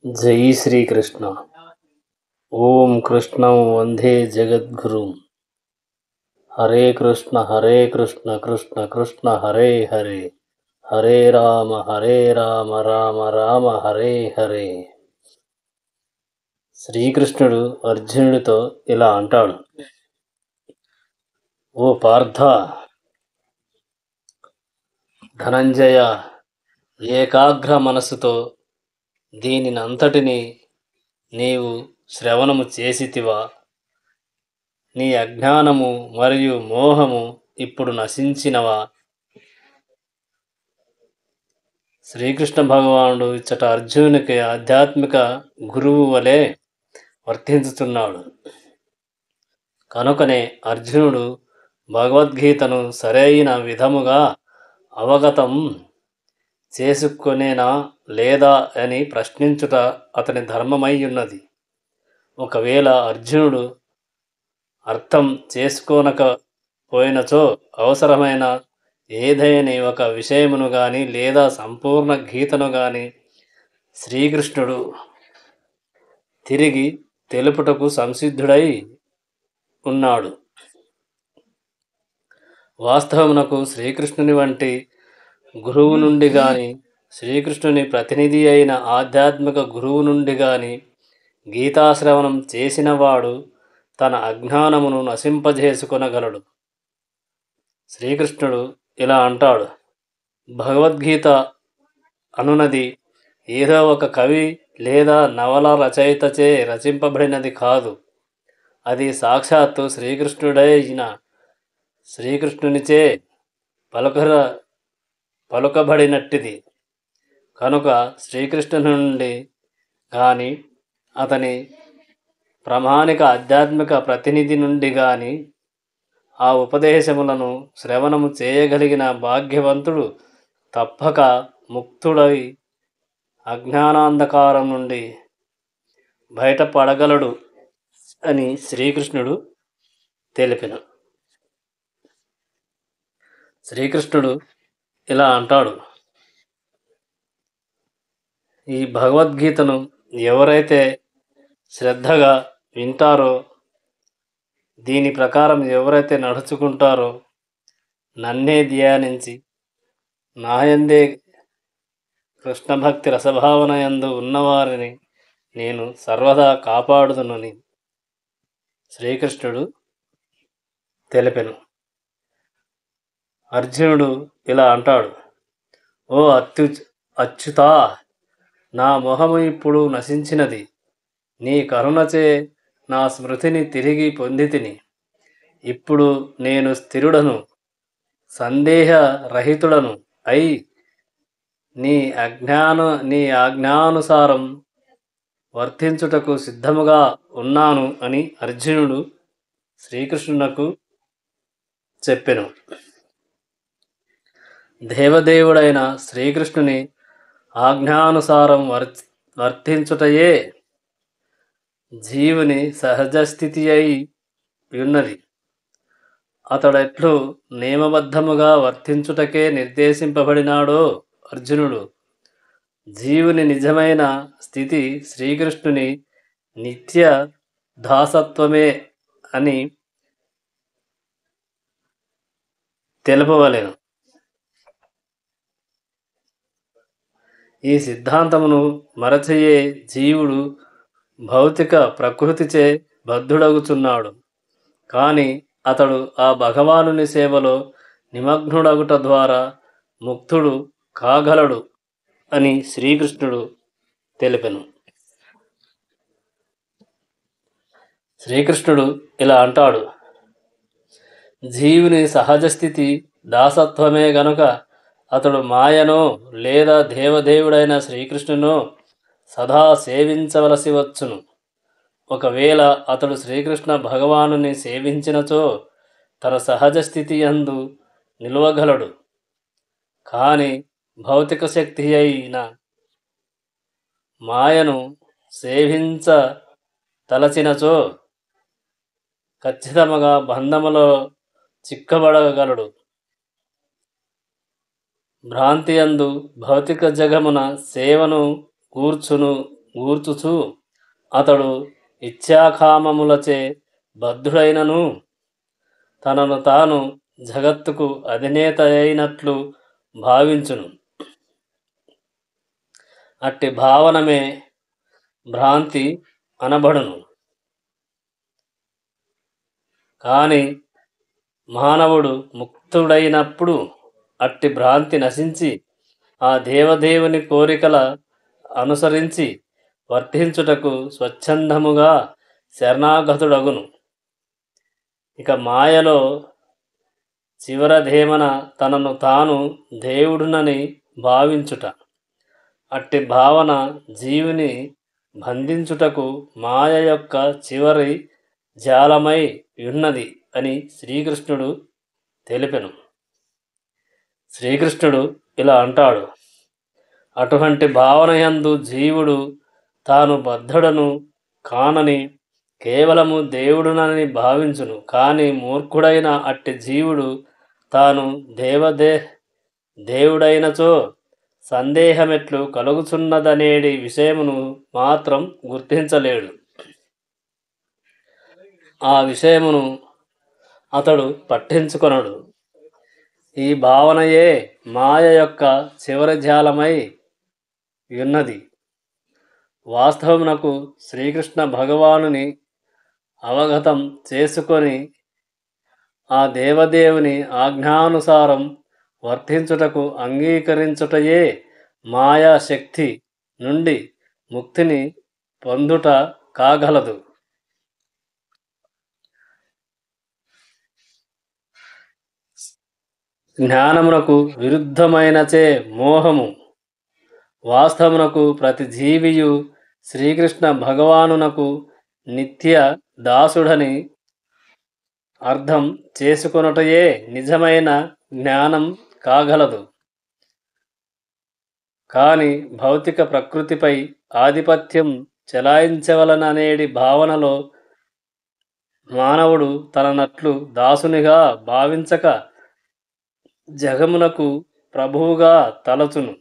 जय श्रीकृष्ण। ओम कृष्णं वंदे जगद्गुरुं। हरे कृष्ण कृष्ण कृष्ण हरे हरे, हरे राम राम राम हरे हरे। శ్రీకృష్ణుడు అర్జునుడితో ఇలా అంటాడు, ఓ పార్థ, ధనంజయ, ఏకాగ్ర మనసుతో దీనినంతటిని నీవు శ్రవణము చేసితివా? నీ అజ్ఞానము మరియు మోహము ఇప్పుడు నశించినవా? శ్రీకృష్ణ భగవానుడు ఇచ్చట అర్జునునికి ఆధ్యాత్మిక గురువు వలె వర్తించుతున్నాడు. కనుకనే అర్జునుడు భగవద్గీతను సరైన విధముగా అవగతం చేసుకొనేనా లేదా అని ప్రశ్నించుట అతని ధర్మమై ఉన్నది. ఒకవేళ అర్జునుడు అర్థం చేసుకోనకపోయినచో అవసరమైన ఏదైనా ఒక విషయమును గాని లేదా సంపూర్ణ గీతను గాని శ్రీకృష్ణుడు తిరిగి తెలుపుటకు సంసిద్ధుడై ఉన్నాడు. వాస్తవమునకు శ్రీకృష్ణుని వంటి గురువు నుండి గాని, శ్రీకృష్ణుని ప్రతినిధి అయిన ఆధ్యాత్మిక గురువు నుండి గాని గీతాశ్రవణం చేసినవాడు తన అజ్ఞానమును నశింపజేసుకొనగలడు. శ్రీకృష్ణుడు ఇలా అంటాడు, భగవద్గీత అనునది ఏదో ఒక కవి లేదా నవల రచయితచే రచింపబడినది కాదు. అది సాక్షాత్తు శ్రీకృష్ణుడైన శ్రీకృష్ణునిచే పలుకబడినట్టిది. కనుక శ్రీకృష్ణుని నుండి కానీ అతని ప్రామాణిక ఆధ్యాత్మిక ప్రతినిధి నుండి కానీ ఆ ఉపదేశములను శ్రవణము చేయగలిగిన భాగ్యవంతుడు తప్పక ముక్తుడై అజ్ఞానాంధకారం నుండి బయటపడగలడు అని శ్రీకృష్ణుడు తెలిపిన. శ్రీకృష్ణుడు ఇలా అంటాడు, ఈ భగవద్గీతను ఎవరైతే శ్రద్ధగా వింటారో, దీని ప్రకారం ఎవరైతే నడుచుకుంటారో, నన్నే ధ్యానించి నాయందే కృష్ణ భక్తి రసభావన యందు ఉన్నవారిని నేను సర్వదా కాపాడుదునని శ్రీకృష్ణుడు తెలిపెను. అర్జునుడు ఇలా అంటాడు, ఓ అచ్యుతా, నా మోహము ఇప్పుడు నశించినది. నీ కరుణచే నా స్మృతిని తిరిగి పొందితిని. ఇప్పుడు నేను స్థిరుడను, సందేహరహితుడను అయి నీ ఆజ్ఞానుసారం వర్తించుటకు సిద్ధముగా ఉన్నాను అని అర్జునుడు శ్రీకృష్ణునకు చెప్పెను. దేవదేవుడైన శ్రీకృష్ణుని ఆజ్ఞానుసారం వర్తించుటయే జీవుని సహజస్థితి అయి ఉన్నది. అతడెట్లు నియమబద్ధముగా వర్తించుటకే నిర్దేశింపబడినాడో అర్జునుడు జీవుని నిజమైన స్థితి శ్రీకృష్ణుని నిత్య దాసత్వమే అని తెలుపవలెను. ఈ సిద్ధాంతమును మరచయే జీవుడు భౌతిక ప్రకృతిచే బద్ధుడగుచున్నాడు. కానీ అతడు ఆ భగవానుని సేవలో నిమగ్నుడగుట ద్వారా ముక్తుడు కాగలడు అని శ్రీకృష్ణుడు తెలిపెను. శ్రీకృష్ణుడు ఇలా అంటాడు, జీవుని సహజస్థితి దాసత్వమే గనుక అతడు మాయనో లేదా దేవదేవుడైన శ్రీకృష్ణునో సదా సేవించవలసి వచ్చును. ఒకవేళ అతడు శ్రీకృష్ణ భగవానుని సేవించినచో తన సహజ స్థితి యందు నిలవగలడు. కానీ భౌతిక శక్తి అయిన మాయను సేవించ తలచినచో ఖచ్చితముగా బంధములో చిక్కబడగలడు. భ్రాంతియందు భౌతిక జగమున సేవను కూర్చును గూర్చుచు అతడు ఇచ్ఛాకామములచే బద్ధుడైనను తనను తాను జగత్తుకు అధినేత అయినట్లు భావించును. అట్టి భావనమే భ్రాంతి అనబడును. కానీ మానవుడు ముక్తుడైనప్పుడు అట్టి భ్రాంతి నశించి ఆ దేవదేవుని కోరికల అనుసరించి వర్తించుటకు స్వచ్ఛందముగా శరణాగతుడగును. ఇక మాయలో చివరదేమన తనను తాను దేవుడునని భావించుట. అట్టి భావన జీవుని బంధించుటకు మాయ యొక్క చివరి జాలమై ఉన్నది అని శ్రీకృష్ణుడు తెలిపెను. శ్రీకృష్ణుడు ఇలా అంటాడు: అటువంటి భావనయందు జీవుడు తాను బద్ధుడను కానని కేవలము దేవుడునని భావించును. కానీ మూర్ఖుడైన అట్టి జీవుడు తాను దేవుడైనచో సందేహమెట్లు కలుగుచున్నదనేడి విషయమును మాత్రం గుర్తించలేడు. ఆ విషయమును అతడు పట్టించుకొనడు. ఈ భావనయే మాయ యొక్క చివరి జాలమై ఉన్నది. వాస్తవమునకు శ్రీకృష్ణ భగవానుని అవగతం చేసుకొని ఆ దేవదేవుని ఆజ్ఞానుసారం వర్తించుటకు అంగీకరించుటయే మాయాశక్తి నుండి ముక్తిని పొందుట కాగలదు. జ్ఞానమునకు విరుద్ధమైనచే మోహము. వాస్తవమునకు ప్రతి జీవియు శ్రీకృష్ణ భగవానునకు నిత్య దాసుడని అర్థం చేసుకొనుటయే నిజమైన జ్ఞానం కాగలదు. కానీ భౌతిక ప్రకృతిపై ఆధిపత్యం చెలాయించవలననేడి భావనలో మానవుడు తననట్లు దాసునిగా భావించక జగమునకు ప్రభువుగా తలచును.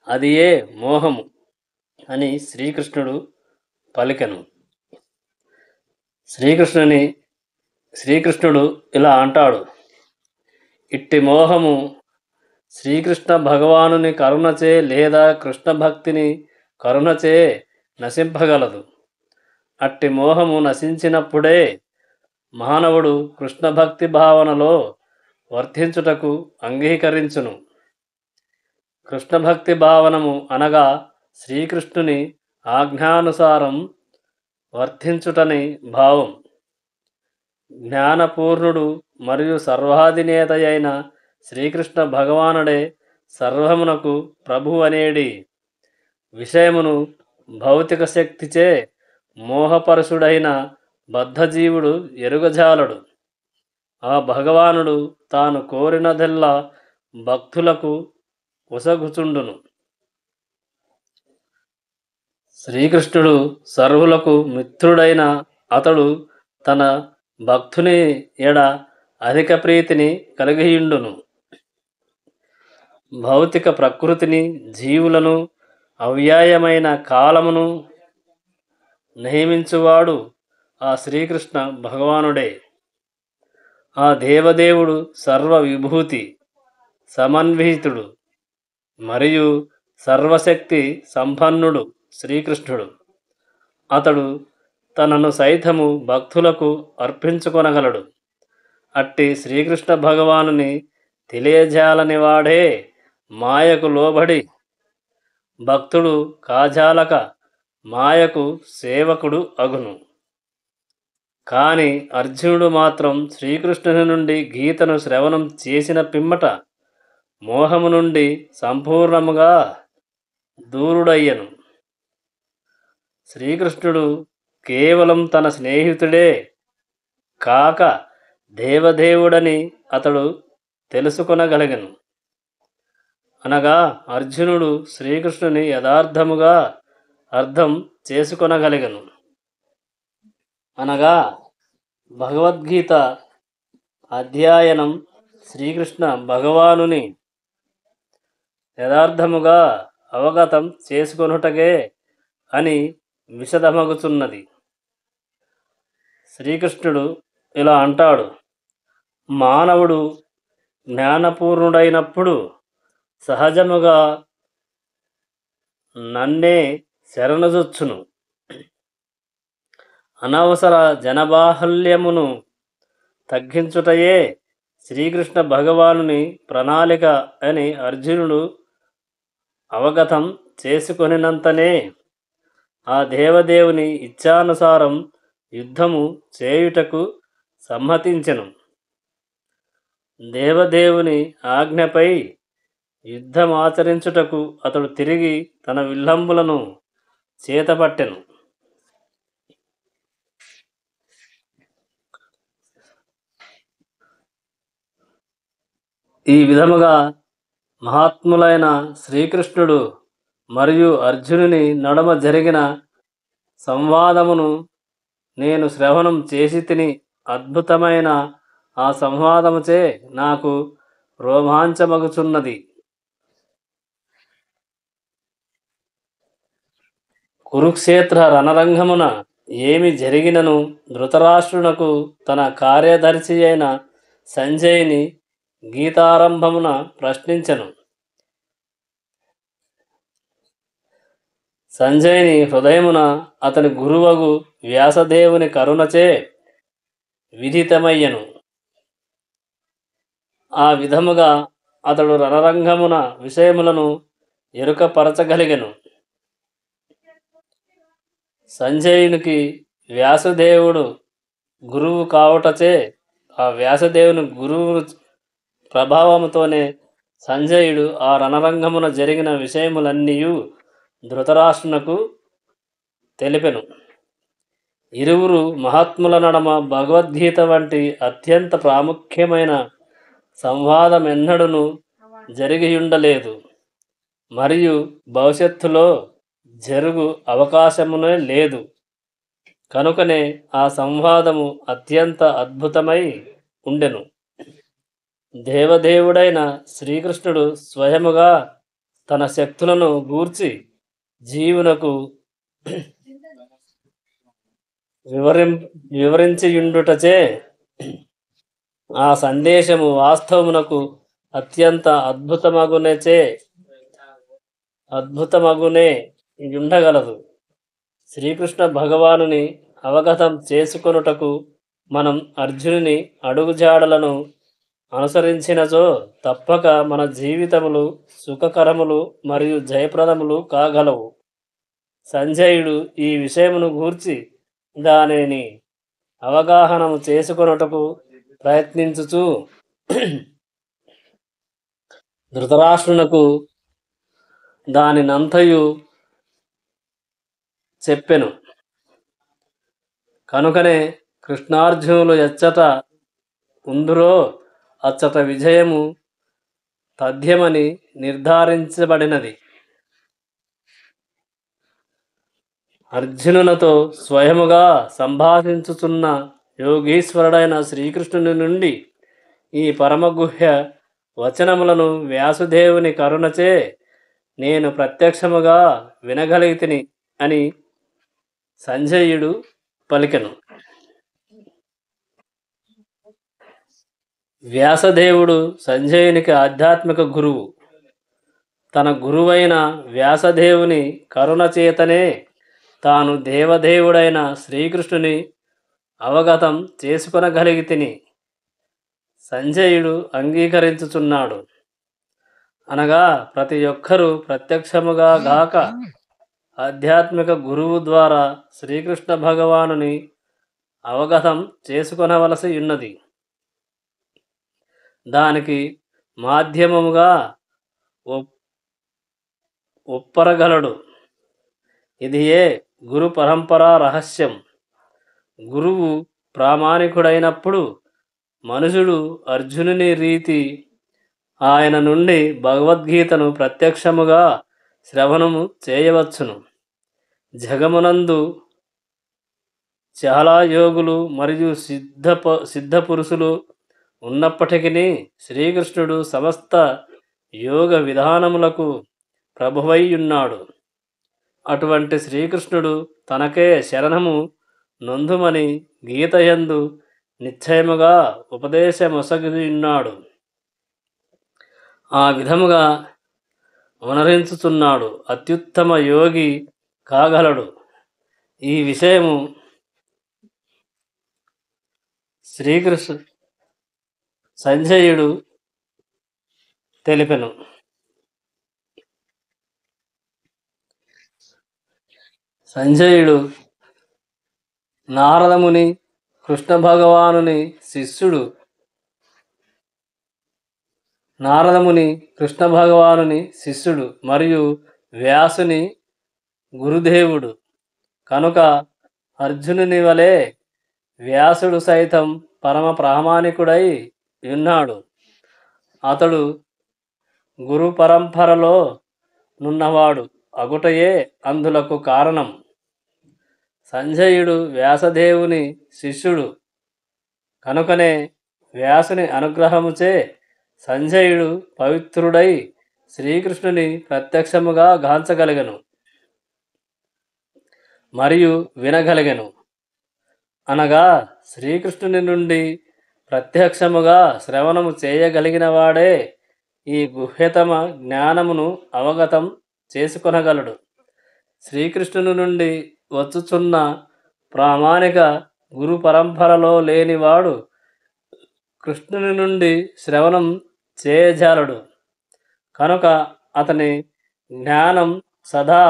అది ఏ మోహము అని శ్రీకృష్ణుడు పలికెను. శ్రీకృష్ణుడు ఇలా అంటాడు: ఇట్టి మోహము శ్రీకృష్ణ భగవానుని కరుణచే లేదా కృష్ణ భక్తిని కరుణచే నశింపగలదు. అట్టి మోహము నశించినప్పుడే మానవుడు కృష్ణ భక్తి భావనలో వర్తించుటకు అంగీకరించును. కృష్ణ భక్తి భావనము అనగా శ్రీకృష్ణుని ఆజ్ఞానుసారం వర్తించుటని భావం. జ్ఞానపూర్ణుడు మరియు సర్వాధినేత అయిన శ్రీకృష్ణ భగవానుడే సర్వమునకు ప్రభు అనేడి విషయమును భౌతిక శక్తిచే మోహపరుషుడైన బద్ధజీవుడు ఎరుగజాలడు. ఆ భగవానుడు తాను కోరినదెల్లా భక్తులకు ఉసగుచుండును. శ్రీకృష్ణుడు సర్వులకు మిత్రుడైన అతడు తన భక్తుని ఎడ అధిక ప్రీతిని కలిగియుండును. భౌతిక ప్రకృతిని, జీవులను, అవ్యాయమైన కాలమును నియమించువాడు ఆ శ్రీకృష్ణ భగవానుడే. ఆ దేవదేవుడు సర్వ విభూతి సమన్వితుడు మరియు సర్వశక్తి సంపన్నుడు శ్రీకృష్ణుడు. అతడు తనను సైతము భక్తులకు అర్పించుకొనగలడు. అట్టి శ్రీకృష్ణ భగవానుని తెలియజాలని వాడే మాయకు లోబడి భక్తుడు కాజాలక మాయకు సేవకుడు అగును. కానీ అర్జునుడు మాత్రం శ్రీకృష్ణుని నుండి గీతను శ్రవణం చేసిన పిమ్మట మోహము నుండి సంపూర్ణముగా దూరుడయ్యను. శ్రీకృష్ణుడు కేవలం తన స్నేహితుడే కాక దేవదేవుడని అతడు తెలుసుకొనగలిగను. అనగా అర్జునుడు శ్రీకృష్ణుని యథార్థముగా అర్థం చేసుకొనగలిగను. అనగా భగవద్గీత అధ్యయనం శ్రీకృష్ణ భగవానుని యథార్థముగా అవగతం చేసుకొనుటకే అని విశదమగుచున్నది. శ్రీకృష్ణుడు ఇలా అంటాడు: మానవుడు జ్ఞానపూర్ణుడైనప్పుడు సహజముగా నన్నే శరణుజొచ్చును. అనవసర జనబాహల్యమును తగ్గించుటయే శ్రీకృష్ణ భగవానుని ప్రణాళిక అని అర్జునుడు అవగతం చేసుకొనినంతనే ఆ దేవదేవుని ఇచ్ఛానుసారం యుద్ధము చేయుటకు సమ్మతించెను. దేవదేవుని ఆజ్ఞపై యుద్ధమాచరించుటకు అతడు తిరిగి తన విల్లంబులను చేతపట్టెను. ఈ విధముగా మహాత్ములైన శ్రీకృష్ణుడు మరియు అర్జునుని నడుమ జరిగిన సంవాదమును నేను శ్రవణం చేసి తిని. అద్భుతమైన ఆ సంవాదముచే నాకు రోమాంచమగుచున్నది. కురుక్షేత్ర రణరంగమున ఏమి జరిగినను ధృతరాష్ట్రునకు తన కార్యదర్శి అయిన సంజయుని గీతారంభమున ప్రశ్నించెను. సంజయుని హృదయమున అతని గురువగు వ్యాసదేవుని కరుణచే విదితమయ్యెను. ఆ విధముగా అతడు రణరంగమున విషయములను ఎరుకపరచగలిగెను. సంజయునికి వ్యాసదేవుడు గురువు కావుటచే ఆ వ్యాసదేవుని గురువు ప్రభావముతోనే సంజయుడు ఆ రణరంగమున జరిగిన విషయములన్నీయు ధృతరాష్ట్రునకు తెలిపెను. ఇరువురు మహాత్ముల నడమ భగవద్గీత వంటి అత్యంత ప్రాముఖ్యమైన సంవాదమెన్నడూను జరిగియుండలేదు మరియు భవిష్యత్తులో జరుగు అవకాశమునే లేదు. కనుకనే ఆ సంవాదము అత్యంత అద్భుతమై ఉండెను. దేవదేవుడైన శ్రీకృష్ణుడు స్వయముగా తన శక్తులను గూర్చి జీవునకు వివరించియుండుటచే ఆ సందేశము వాస్తవమునకు అత్యంత అద్భుతమగునే ఉండగలదు. శ్రీకృష్ణ భగవానుని అవగతం చేసుకొనుటకు మనం అర్జునుని అడుగుజాడలను అనుసరించినచో తప్పక మన జీవితములు సుఖకరములు మరియు జయప్రదములు కాగలవు. సంజయుడు ఈ విషయమును గూర్చి దానిని అవగాహనము చేసుకొనుటకు ప్రయత్నించుచు ధృతరాష్ట్రునకు దానినంతయు చెప్పెను. కనుకనే కృష్ణార్జునులు ఎచ్చట ఉందురో అచ్చట విజయము తథ్యమని నిర్ధారించబడినది. అర్జునులతో స్వయముగా సంభాషించుచున్న యోగీశ్వరుడైన శ్రీకృష్ణుని నుండి ఈ పరమగుహ్య వచనములను వ్యాసుదేవుని కరుణచే నేను ప్రత్యక్షముగా వినగలిగితిని అని సంజయుడు పలికెను. వ్యాసదేవుడు సంజయునికి ఆధ్యాత్మిక గురువు. తన గురువైన వ్యాసదేవుని కరుణచేతనే తాను దేవదేవుడైన శ్రీకృష్ణుని అవగతం చేసుకొనగలిగితిని సంజయుడు అంగీకరించుచున్నాడు. అనగా ప్రతి ఒక్కరూ ప్రత్యక్షముగా గాక ఆధ్యాత్మిక గురువు ద్వారా శ్రీకృష్ణ భగవానుని అవగతం చేసుకొనవలసి ఉన్నది. దానికి మాధ్యమముగా ఒప్పరగలడు. ఇదియే గురు పరంపరా రహస్యం. గురువు ప్రామాణికుడైనప్పుడు మనుషుడు అర్జునుని రీతి ఆయన నుండి భగవద్గీతను ప్రత్యక్షముగా శ్రవణము చేయవచ్చును. జగమునందు చాలా యోగులు మరియు సిద్ధపురుషులు ఉన్నప్పటికీ శ్రీకృష్ణుడు సమస్త యోగ విధానములకు ప్రభువైయున్నాడు. అటువంటి శ్రీకృష్ణుడు తనకే శరణము నొందుమని గీతయందు నిశ్చయముగా ఉపదేశమొసగియున్నాడు. ఆ విధముగా వనరించుచున్నాడు. అత్యుత్తమ యోగి కాగలడు. ఈ విషయము శ్రీకృష్ణ సంజయుడు తెలిపెను. సంజయుడు నారదముని కృష్ణ భగవానుని శిష్యుడు. నారదముని కృష్ణ భగవానుని శిష్యుడు మరియు వ్యాసుని గురుదేవుడు కనుక అర్జునుని వలె వ్యాసుడు సైతం పరమ ప్రామాణికుడై ఉన్నాడు. అతడు గురు పరంపరలో నున్నవాడు అగుటయే అందులకు కారణం. సంజయుడు వ్యాసదేవుని శిష్యుడు కనుకనే వ్యాసుని అనుగ్రహముచే సంజయుడు పవిత్రుడై శ్రీకృష్ణుని ప్రత్యక్షముగా గాంచగలిగను మరియు వినగలిగను. అనగా శ్రీకృష్ణుని నుండి ప్రత్యక్షముగా శ్రవణము చేయగలిగిన వాడే ఈ గుహ్యతమ జ్ఞానమును అవగతం చేసుకొనగలడు. శ్రీకృష్ణుని నుండి వచ్చుచున్న ప్రామాణిక గురు పరంపరలో లేనివాడు కృష్ణుని నుండి శ్రవణం చేయజాలడు. కనుక అతని జ్ఞానం సదా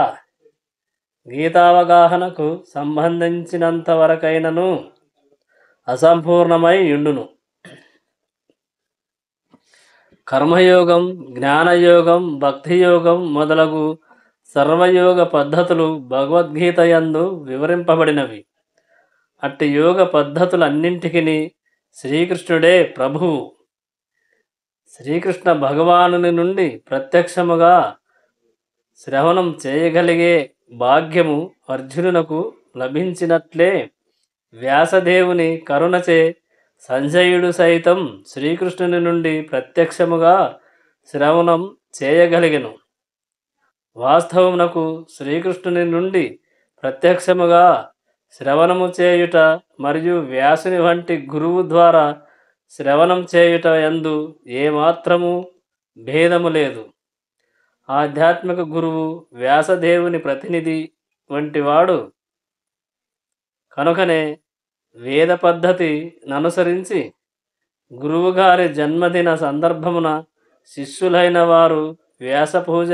గీతావగాహనకు సంబంధించినంత వరకైనను అసంపూర్ణమై ఉండును. కర్మయోగం, జ్ఞానయోగం, భక్తియోగం మొదలగు సర్వయోగ పద్ధతులు భగవద్గీత యందు వివరింపబడినవి. అట్టి యోగ పద్ధతులన్నింటికి శ్రీకృష్ణుడే ప్రభువు. శ్రీకృష్ణ భగవానుని నుండి ప్రత్యక్షముగా శ్రవణం చేయగలిగే భాగ్యము అర్జునునకు లభించినట్లే వ్యాసదేవుని కరుణచే సంజయుడు సైతం శ్రీకృష్ణుని నుండి ప్రత్యక్షముగా శ్రవణం చేయగలిగెను. వాస్తవమునకు శ్రీకృష్ణుని నుండి ప్రత్యక్షముగా శ్రవణము చేయుట మరియు వ్యాసుని వంటి గురువు ద్వారా శ్రవణం చేయుట యందు ఏమాత్రము భేదము లేదు. ఆధ్యాత్మిక గురువు వ్యాసదేవుని ప్రతినిధి వంటివాడు కనుకనే వేద పద్ధతి ననుసరించి గురువుగారి జన్మదిన సందర్భమున శిష్యులైన వారు వ్యాస పూజ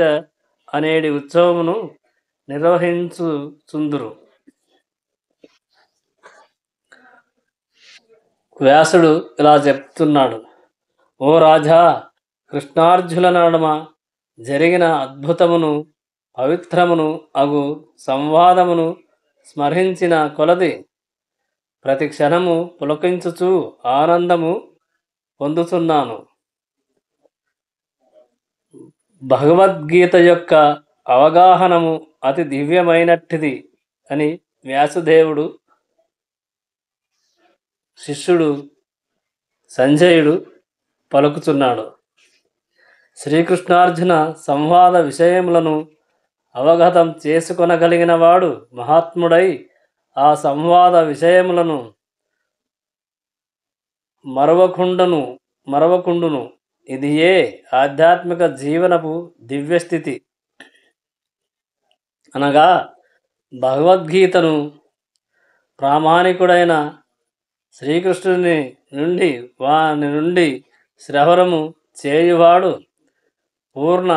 అనేటి ఉత్సవమును నిర్వహించుచుందురు. వ్యాసుడు ఇలా చెప్తున్నాడు: ఓ రాజా, కృష్ణార్జునుల నడుమ జరిగిన అద్భుతమును పవిత్రమును అగు సంవాదమును స్మరించిన కొలది ప్రతి క్షణము పులకించుచు ఆనందము పొందుతున్నాను. భగవద్గీత యొక్క అవగాహనము అతి దివ్యమైనట్టిది అని వ్యాసుదేవుడు శిష్యుడు సంజయుడు పలుకుతున్నాడు. శ్రీకృష్ణార్జున సంవాద విషయములను అవగతం చేసుకొనగలిగిన వాడు మహాత్ముడై ఆ సంవాద విషయములను మరవకుండును. ఇది ఏ ఆధ్యాత్మిక జీవనపు దివ్యస్థితి. అనగా భగవద్గీతను ప్రామాణికుడైన శ్రీకృష్ణుని నుండి వాని నుండి శ్రవణము చేయువాడు పూర్ణ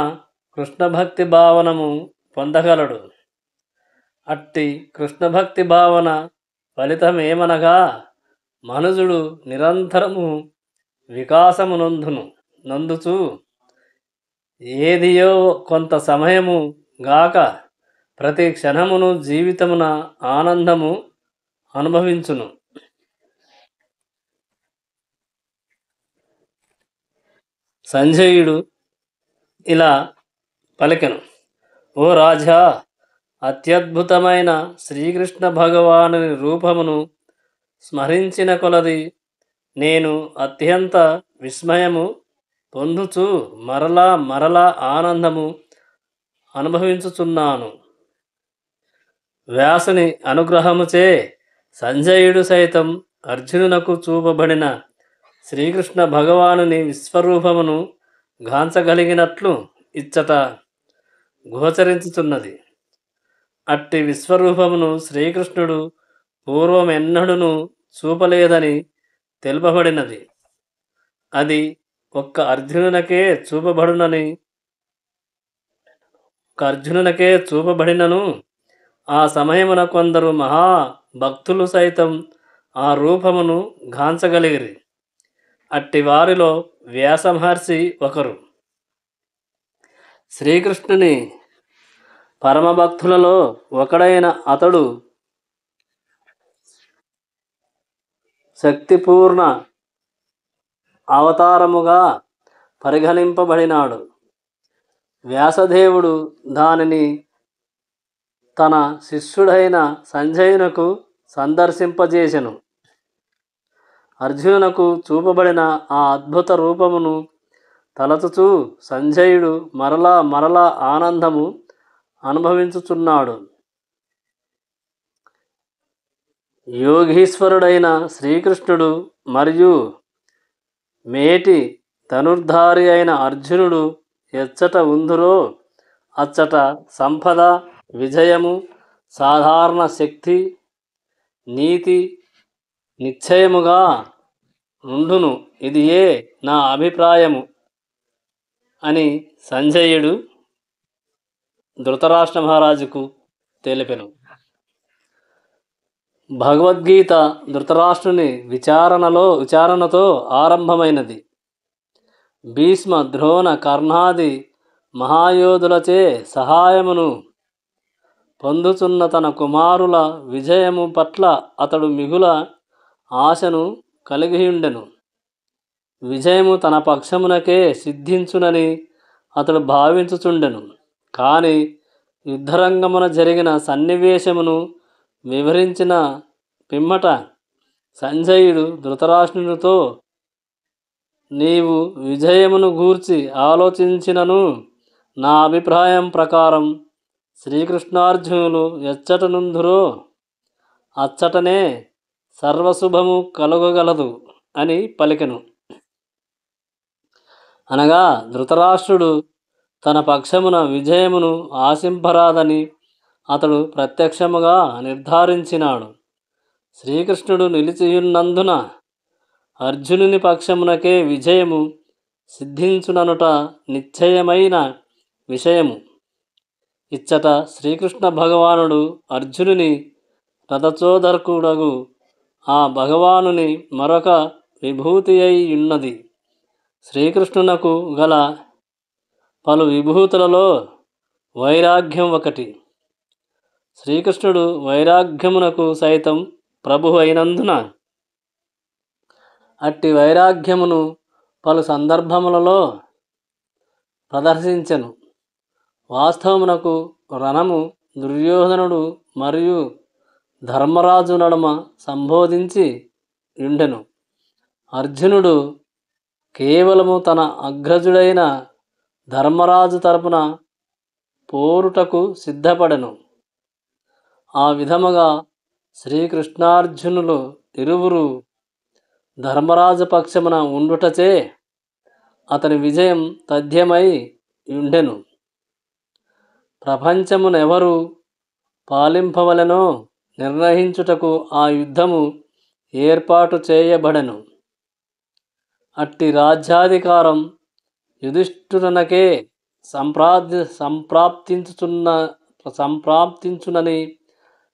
కృష్ణభక్తి భావనము పొందగలడు. అట్టి కృష్ణభక్తి భావన ఫలితమేమనగా మనుజుడు నిరంతరము వికాసము నందుచు ఏదియో కొంత సమయము గాక ప్రతి క్షణమును జీవితమున ఆనందము అనుభవించును. సంజయుడు ఇలా పలికెను: ఓ రాజా, అత్యద్భుతమైన శ్రీకృష్ణ భగవానుని రూపమును స్మరించిన కొలది నేను అత్యంత విస్మయము పొందుచు మరలా ఆనందము అనుభవించుచున్నాను. వ్యాసుని అనుగ్రహముచే సంజయుడు సైతం అర్జునునకు చూపబడిన శ్రీకృష్ణ భగవానుని విశ్వరూపమును గాంచగలిగినట్లు ఇచ్చట గోచరించుతున్నది. అట్టి విశ్వరూపమును శ్రీకృష్ణుడు పూర్వమెన్నడును చూపలేదని తెలుపబడినది. అది ఒక్క అర్జునునకే చూపబడినను ఆ సమయమున కొందరు మహాభక్తులు సైతం ఆ రూపమును గాంచగలిగిరి. అట్టి వారిలో వ్యాస మహర్షి ఒకరు. శ్రీకృష్ణుని పరమభక్తులలో ఒకడైన అతడు శక్తిపూర్ణ అవతారముగా పరిగణింపబడినాడు. వ్యాసదేవుడు దానిని తన శిష్యుడైన సంజయునకు సందర్శింపజేసెను. అర్జునునకు చూపబడిన ఆ అద్భుత రూపమును తలచుచూ సంజయుడు మరలా ఆనందము అనుభవించుచున్నాడు. యోగీశ్వరుడైన శ్రీకృష్ణుడు మరియు మేటి ధనుర్ధారి అయిన అర్జునుడు ఎచ్చట ఉందురో అచ్చట సంపద, విజయము, సాధారణ శక్తి, నీతి నిశ్చయముగా నుండును. ఇదియే నా అభిప్రాయము అని సంజయుడు ధృతరాష్ట్ర మహారాజుకు తెలిపెను. భగవద్గీత ధృతరాష్ట్రుని విచారణతో ఆరంభమైనది. భీష్మ, ద్రోణ, కర్ణాది మహాయోధులచే సహాయమును పొందుచున్న తన కుమారుల విజయము పట్ల అతడు మిగుల ఆశను కలిగియుండెను. విజయము తన పక్షమునకే సిద్ధించునని అతడు భావించుచుండెను. కానీ యుద్ధరంగమున జరిగిన సన్నివేశమును వివరించిన పిమ్మట సంజయుడు ధృతరాష్ట్రునితో, నీవు విజయమును గూర్చి ఆలోచించినను నా అభిప్రాయం ప్రకారం శ్రీకృష్ణార్జునులు ఎచ్చట నుందురో అచ్చటనే సర్వశుభము కలుగగలదు అని పలికెను. అనగా ధృతరాష్ట్రుడు తన పక్షమున విజయమును ఆశింపరాదని అతడు ప్రత్యక్షముగా నిర్ధారించినాడు. శ్రీకృష్ణుడు నిలిచియున్నందున అర్జునుని పక్షమునకే విజయము సిద్ధించుననుట నిశ్చయమైన విషయము. ఇచ్చట శ్రీకృష్ణ భగవానుడు అర్జునుని రథచోదకుడగు ఆ భగవానుని మరొక విభూతి అయి ఉన్నది. శ్రీకృష్ణునకు గల పలు విభూతులలో వైరాగ్యం ఒకటి. శ్రీకృష్ణుడు వైరాగ్యమునకు సైతం ప్రభు అయినందున అట్టి వైరాగ్యమును పలు సందర్భములలో ప్రదర్శించెను. వాస్తవమునకు రణము దుర్యోధనుడు మరియు ధర్మరాజు నడుమ సంబోధించి ఉండెను. అర్జునుడు కేవలము తన అగ్రజుడైన ధర్మరాజు తరపున పోరుటకు సిద్ధపడెను. ఆ విధముగా శ్రీకృష్ణార్జునులు ఇరువురు ధర్మరాజు పక్షమున ఉండుటచే అతని విజయం తథ్యమై ఉండెను. ప్రపంచమునెవరు పాలింపవలెనో నిర్ణయించుటకు ఆ యుద్ధము ఏర్పాటు చేయబడెను. అట్టి రాజ్యాధికారం యుధిష్ఠిరునకే సంప్రాప్తించునని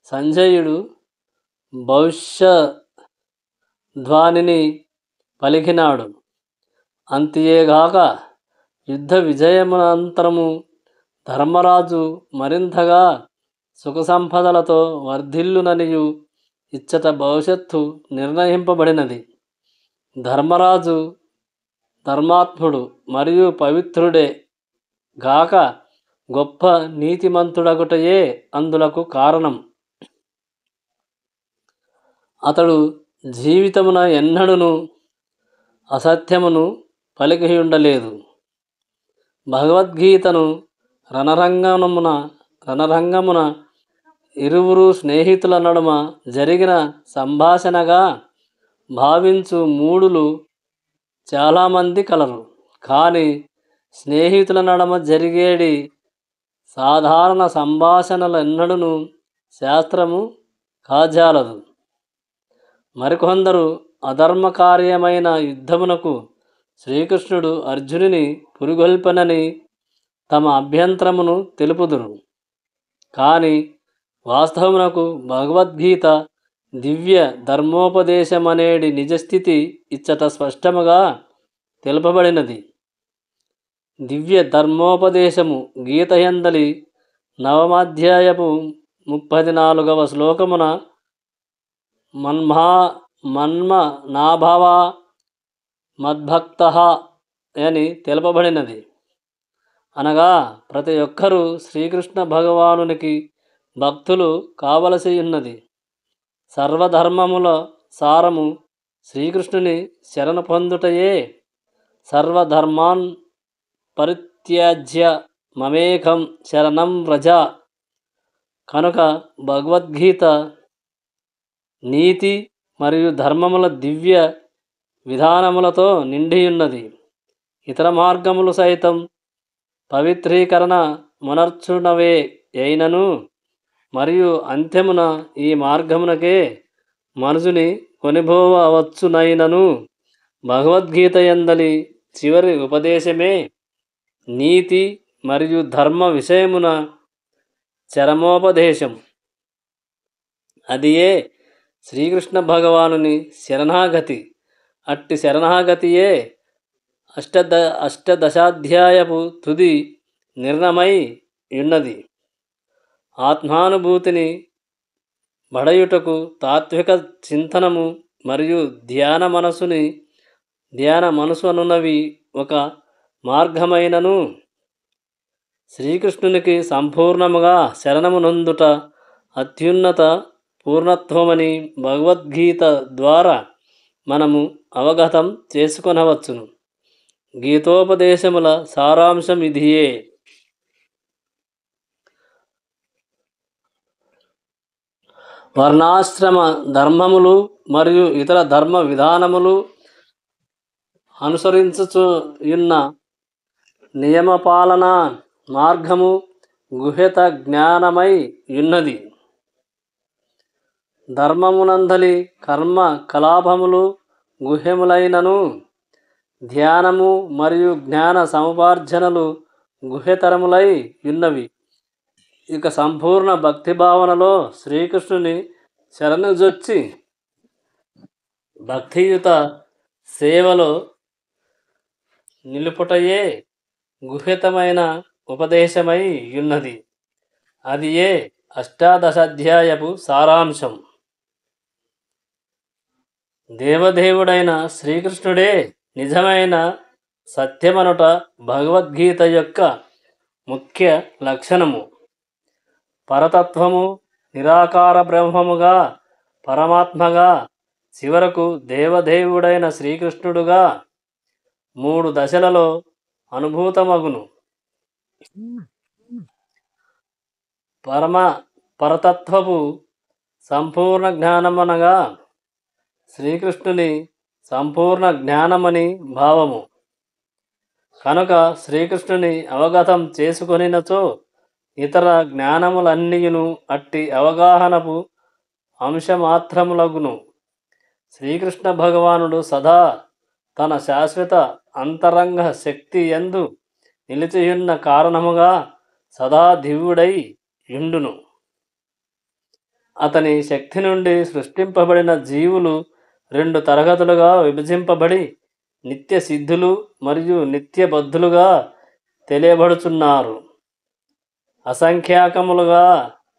సంజయుడు భవిష్యద్వాణిని పలికినాడు. అంతేగాక యుద్ధ విజయమునంతరము ధర్మరాజు మరింతగా సుఖసంపదలతో వర్ధిల్లుననియు ఇచ్చట భవిష్యత్తు నిర్ణయింపబడినది. ధర్మరాజు ధర్మాత్ముడు మరియు పవిత్రుడే గాక గొప్ప నీతిమంతుడగుటయే అందులకు కారణం. అతడు జీవితమున ఎన్నడూను అసత్యమును పలికియుండలేదు. భగవద్గీతను రణరంగమున రణరంగమున ఇరువురు స్నేహితుల నడుమ జరిగిన సంభాషణగా భావించు మూడులు చాలామంది కలరు. కానీ స్నేహితుల నడుమ జరిగేడి సాధారణ సంభాషణలెన్నడూను శాస్త్రము కాజాలదు. మరికొందరు అధర్మకార్యమైన యుద్ధమునకు శ్రీకృష్ణుడు అర్జునుని పురిగొల్పెనని తమ అభ్యంతరమును తెలుపుదురు. కానీ వాస్తవమునకు భగవద్గీత దివ్య ధర్మోపదేశమనేడి నిజస్థితి ఇచ్చట స్పష్టముగా తెలుపబడినది. దివ్య ధర్మోపదేశము గీతయందలి 9వ అధ్యాయపు 34వ శ్లోకమున మన్మనాభవ మద్భక్తః అని తెలుపబడినది. అనగా ప్రతి ఒక్కరూ శ్రీకృష్ణ భగవానునికి భక్తులు కావలసి ఉన్నది. సర్వధర్మముల సారము శ్రీకృష్ణుని శరణు పొందుటయే. సర్వధర్మాన్ పరిత్యజ్య మమేకం శరణం వ్రజ. కనుక భగవద్గీత నీతి మరియు ధర్మముల దివ్య విధానములతో నిండియున్నది. ఇతర మార్గములు సైతం పవిత్రీకరణ మునర్చునవే అయినను మరియు అంత్యమున ఈ మార్గమునకే మనుషుని కొనిపోవచ్చునైనను భగవద్గీత యందలి చివరి ఉపదేశమే నీతి మరియు ధర్మ విషయమున చరమోపదేశం. అదియే శ్రీకృష్ణ భగవానుని శరణాగతి. అట్టి శరణాగతియే అష్టదశాధ్యాయపు తుది నిర్ణయమై ఉన్నది. ఆత్మానుభూతిని బడయుటకు తాత్విక చింతనము మరియు ధ్యాన మనసు అనునవి ఒక మార్గమైనను శ్రీకృష్ణునికి సంపూర్ణముగా శరణము నొందుట అత్యున్నత పూర్ణత్వమని భగవద్గీత ద్వారా మనము అవగతం చేసుకొనవచ్చును. గీతోపదేశముల సారాంశం ఇదియే. వర్ణాశ్రమ ధర్మములు మరియు ఇతర ధర్మ విధానములు అనుసరించుచున్న నియమపాలన మార్గము గుహ్యత జ్ఞానమై ఉన్నది. ధర్మమునందలి కర్మ కలాపములు గుహ్యములైనను ధ్యానము మరియు జ్ఞాన సముపార్జనలు గుహ్యతరములై ఉన్నవి. ఇక సంపూర్ణ భక్తి భావనలో శ్రీకృష్ణుని శరణుజొచ్చి భక్తియుత సేవలో నిలుపుటయే గుహ్యతమైన ఉపదేశమై ఉన్నది. అది ఏ అష్టాదశాధ్యాయపు సారాంశం. దేవదేవుడైన శ్రీకృష్ణుడే నిజమైన సత్యమనుట భగవద్గీత యొక్క ముఖ్య లక్షణము. పరతత్వము నిరాకార బ్రహ్మముగా పరమాత్మగా చివరకు దేవదేవుడైన శ్రీకృష్ణుడుగా 3 దశలలో అనుభూతమగును. పరతత్వపు సంపూర్ణ జ్ఞానమనగా శ్రీకృష్ణుని సంపూర్ణ జ్ఞానమని భావము. కనుక శ్రీకృష్ణుని అవగతం చేసుకొనినచో ఇతర జ్ఞానములన్నీయును అట్టి అవగాహనపు అంశమాత్రములగును. శ్రీకృష్ణ భగవానుడు సదా తన శాశ్వత అంతరంగ శక్తి యందు నిలిచియున్న కారణముగా సదా దివ్యుడై యుండును. అతని శక్తి నుండి సృష్టింపబడిన జీవులు 2 తరగతులుగా విభజింపబడి నిత్య సిద్ధులు మరియు నిత్య బద్ధులుగా తెలియబడుచున్నారు. అసంఖ్యాకములుగా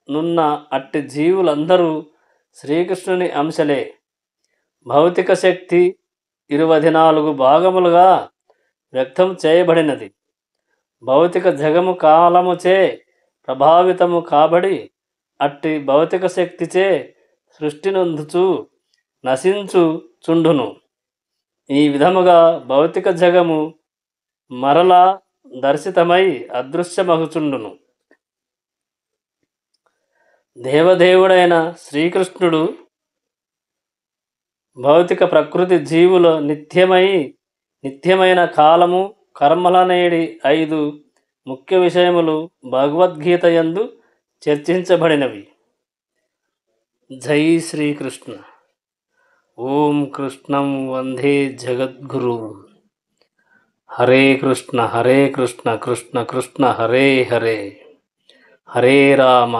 నున్న అట్టి జీవులందరూ శ్రీకృష్ణుని అంశలే. భౌతిక శక్తి 24 భాగములుగా వ్యక్తం చేయబడినది. భౌతిక జగము కాలముచే ప్రభావితము కాబడి అట్టి భౌతిక శక్తిచే సృష్టి నొందుచు నశించుచుండును. ఈ విధముగా భౌతిక జగము మరలా దర్శితమై అదృశ్యమగుచుండును. దేవదేవుడైన శ్రీకృష్ణుడు భౌతిక ప్రకృతి జీవుల నిత్యమైన కాలము కర్మలనేడి 5 ముఖ్య విషయములు భగవద్గీత యందు చర్చించబడినవి. జై శ్రీకృష్ణ. ఓం కృష్ణం వందే జగద్గురు. హరే కృష్ణ కృష్ణ కృష్ణ హరే హరే, హరే రామ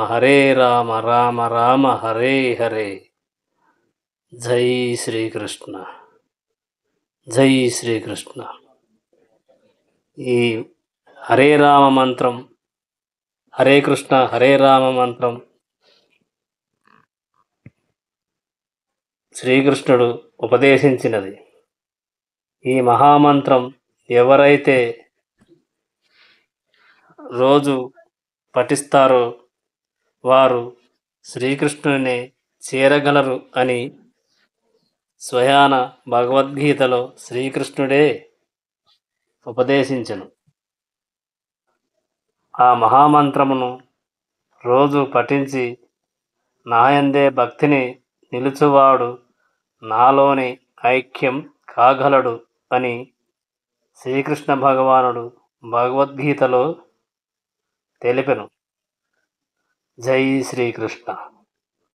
రామ రామ హరే హరే. జై శ్రీకృష్ణ. జై శ్రీకృష్ణ. ఈ హరే రామ మంత్రం, హరే కృష్ణ హరే రామ మంత్రం శ్రీకృష్ణుడు ఉపదేశించినది. ఈ మహామంత్రం ఎవరైతే రోజు పఠిస్తారో వారు శ్రీకృష్ణుని చేరగలరు అని స్వయాన భగవద్గీతలో శ్రీకృష్ణుడే ఉపదేశించెను. ఆ మహామంత్రమును రోజు పఠించి నాయందే భక్తిని నిలుచువాడు నాలోని ఐక్యం కాగలడు అని శ్రీకృష్ణ భగవానుడు భగవద్గీతలో తెలిపెను. జై శ్రీకృష్ణ.